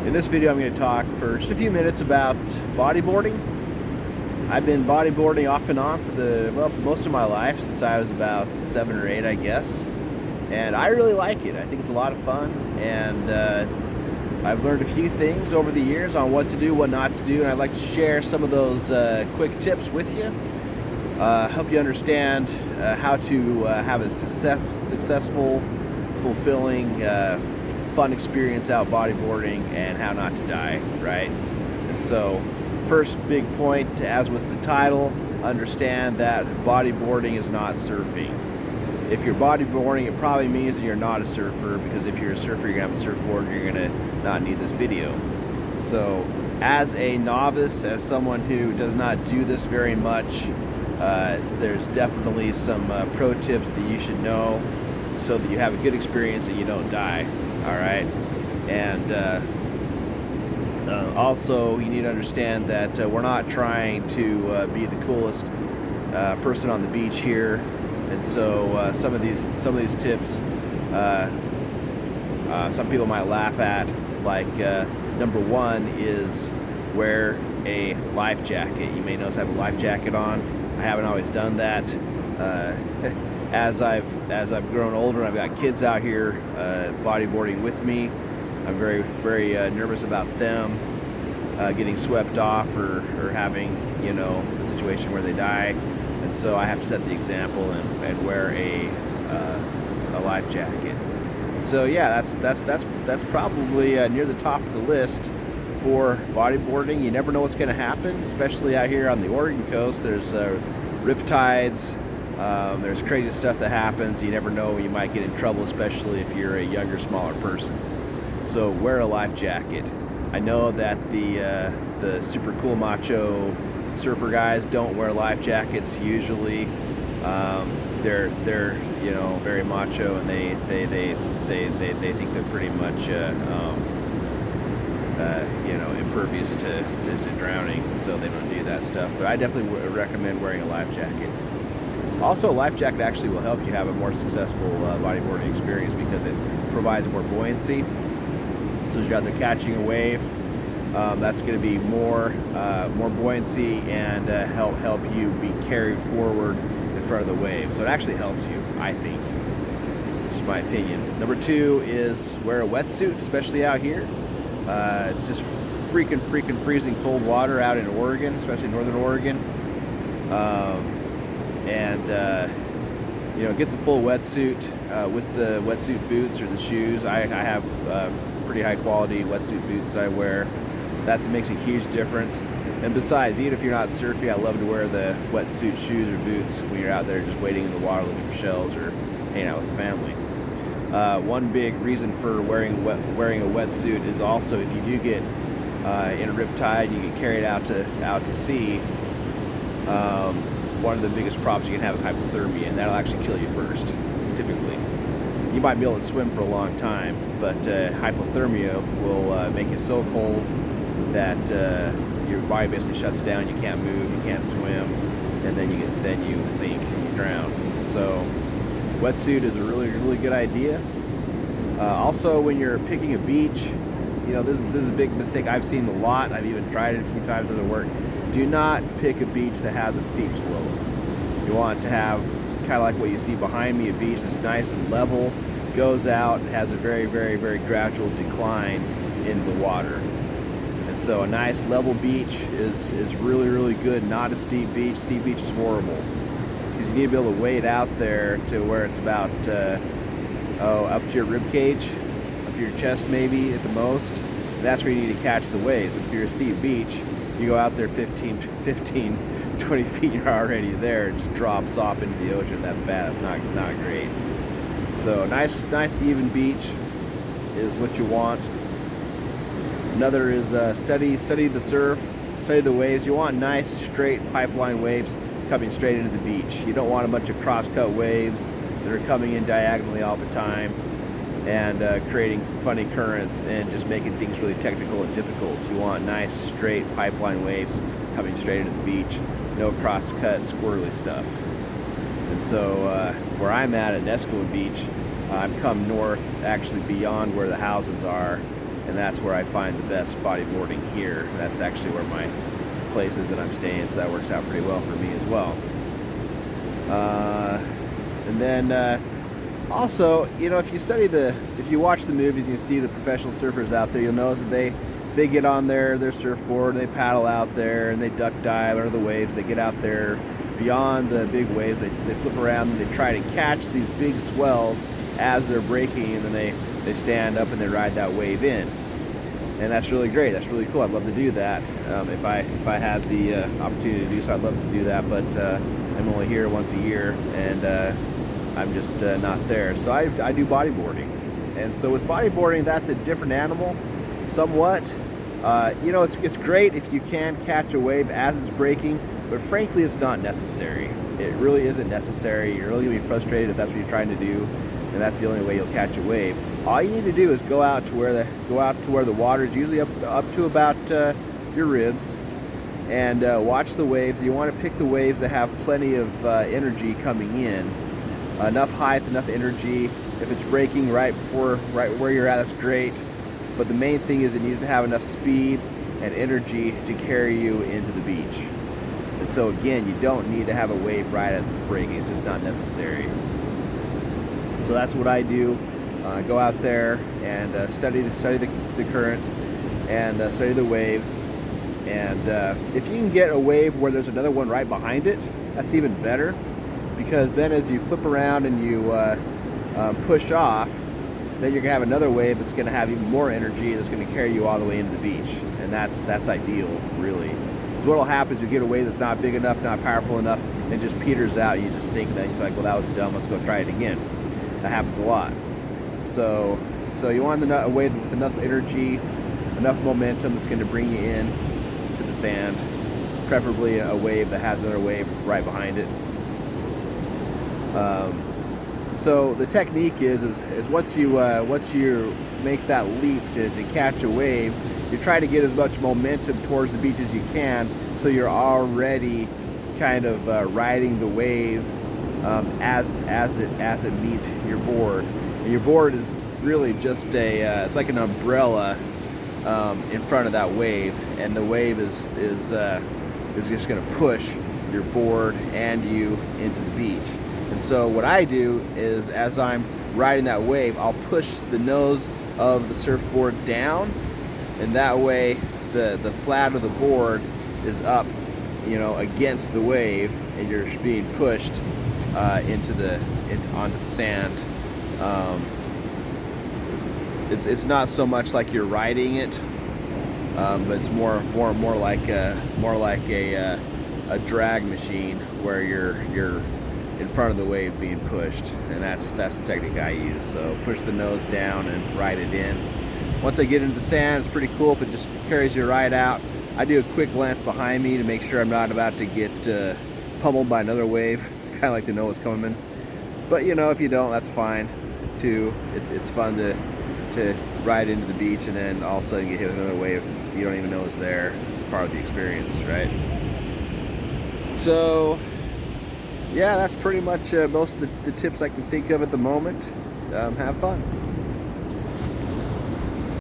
In this video I'm going to talk for just a few minutes about bodyboarding. I've been bodyboarding off and on for most of my life, since I was about 7 or 8, I guess. And I really like it. I think it's a lot of fun, and I've learned a few things over the years on what to do, what not to do, and I'd like to share some of those quick tips with you. Help you understand how to have a successful, fulfilling, fun experience out bodyboarding, and how not to die, right? And so, first big point, as with the title, understand that bodyboarding is not surfing. If you're bodyboarding, it probably means that you're not a surfer, because if you're a surfer, you're gonna have a surfboard, and you're gonna not need this video. So, as a novice, as someone who does not do this very much, there's definitely some pro tips that you should know, so that you have a good experience and you don't die. All right, and also you need to understand that we're not trying to be the coolest person on the beach here, and so some of these tips some people might laugh at, like number one is wear a life jacket. You may notice I have a life jacket on. I haven't always done that. As I've grown older, I've got kids out here bodyboarding with me. I'm very nervous about them getting swept off or having, a situation where they die, and so I have to set the example and wear a life jacket. So yeah, that's probably near the top of the list for bodyboarding. You never know what's going to happen, especially out here on the Oregon coast. There's riptides. There's crazy stuff that happens. You never know, you might get in trouble, especially if you're a younger, smaller person. So wear a life jacket. I know that the super cool macho surfer guys don't wear life jackets usually. They're very macho, and they think they're pretty much impervious to drowning, so they don't do that stuff. But I definitely would recommend wearing a life jacket. Also, a life jacket actually will help you have a more successful bodyboarding experience, because it provides more buoyancy. So as you're out there catching a wave, that's going to be more buoyancy, and help you be carried forward in front of the wave. So it actually helps you, I think. This is my opinion. Number two is wear a wetsuit, especially out here. It's just freaking freezing cold water out in Oregon, especially northern Oregon. Get the full wetsuit with the wetsuit boots or the shoes. I have pretty high quality wetsuit boots that I wear. That makes a huge difference. And besides, even if you're not surfing, I love to wear the wetsuit shoes or boots when you're out there just waiting in the water looking for shells or hanging out with the family. One big reason for wearing a wetsuit is also, if you do get in a riptide, you get carried out to sea. One of the biggest problems you can have is hypothermia, and that'll actually kill you first, typically. You might be able to swim for a long time, but hypothermia will make you so cold that your body basically shuts down. You can't move, you can't swim, and then you sink and you drown. So wetsuit is a really good idea. Also, when you're picking a beach, this is a big mistake I've seen a lot. I've even tried it a few times at the work. Do not pick a beach that has a steep slope. You want to have kind of like what you see behind me, a beach that's nice and level, goes out, and has a very gradual decline in the water. And so a nice level beach is really good, not a steep beach. Steep beach is horrible, because you need to be able to wade out there to where it's about up to your rib cage, up to your chest maybe at the most. And that's where you need to catch the waves. If you're a steep beach, you go out there 15, 20 feet, you're already there. It just drops off into the ocean. That's bad. That's not great. So nice even beach is what you want. Another is study the surf, study the waves. You want nice straight pipeline waves coming straight into the beach. You don't want a bunch of cross-cut waves that are coming in diagonally all the time and creating funny currents and just making things really technical and difficult. You want nice straight pipeline waves coming straight into the beach, no cross-cut squirrely stuff. And so where I'm at Eskimo Beach, I've come north, actually beyond where the houses are, and that's where I find the best bodyboarding here. That's actually where my place is that I'm staying, so that works out pretty well for me as well. And then also, if you watch the movies and you see the professional surfers out there, you'll notice that they get on their surfboard and they paddle out there and they duck dive under the waves. They get out there beyond the big waves. They flip around and they try to catch these big swells as they're breaking, and then they stand up and they ride that wave in. And that's really great. That's really cool. I'd love to do that. If I had the opportunity to do so, I'd love to do that. But I'm only here once a year, and I'm just not there. So I do bodyboarding. And so with bodyboarding, that's a different animal, somewhat. It's great if you can catch a wave as it's breaking, but frankly, it's not necessary. It really isn't necessary. You're really gonna be frustrated if that's what you're trying to do, and that's the only way you'll catch a wave. All you need to do is go out to where the water is usually up to about your ribs, and watch the waves. You want to pick the waves that have plenty of energy coming in, enough height, enough energy. If it's breaking right where you're at, that's great. But the main thing is it needs to have enough speed and energy to carry you into the beach. And so again, you don't need to have a wave right as it's breaking. It's just not necessary. So that's what I do. Go out there and study the current and study the waves. And if you can get a wave where there's another one right behind it, that's even better, because then as you flip around and you push off, then you're gonna have another wave that's gonna have even more energy that's gonna carry you all the way into the beach, and that's ideal, really. Because what'll happen is you get a wave that's not big enough, not powerful enough, and it just peters out. You just sink, and then you're like, well, that was dumb. Let's go try it again. That happens a lot. So you want a wave with enough energy, enough momentum that's going to bring you in to the sand, preferably a wave that has another wave right behind it. So the technique is once you make that leap to catch a wave, you try to get as much momentum towards the beach as you can, so you're already kind of riding the wave as it meets your board. And your board is really just it's like an umbrella in front of that wave, and the wave is just going to push your board and you into the beach. And so what I do is, as I'm riding that wave, I'll push the nose of the surfboard down, and that way the flat of the board is up, against the wave, and you're being pushed onto the sand. It's not so much like you're riding it, but it's more like a drag machine where you're in front of the wave being pushed, and that's the technique I use. So push the nose down and ride it in. Once I get into the sand, it's pretty cool if it just carries you right out. I do a quick glance behind me to make sure I'm not about to get pummeled by another wave. Kind of like to know what's coming. But if you don't, that's fine too. It's fun to ride into the beach and then all of a sudden get hit with another wave you don't even know is there. It's part of the experience, right? So yeah, that's pretty much most of the tips I can think of at the moment. Have fun.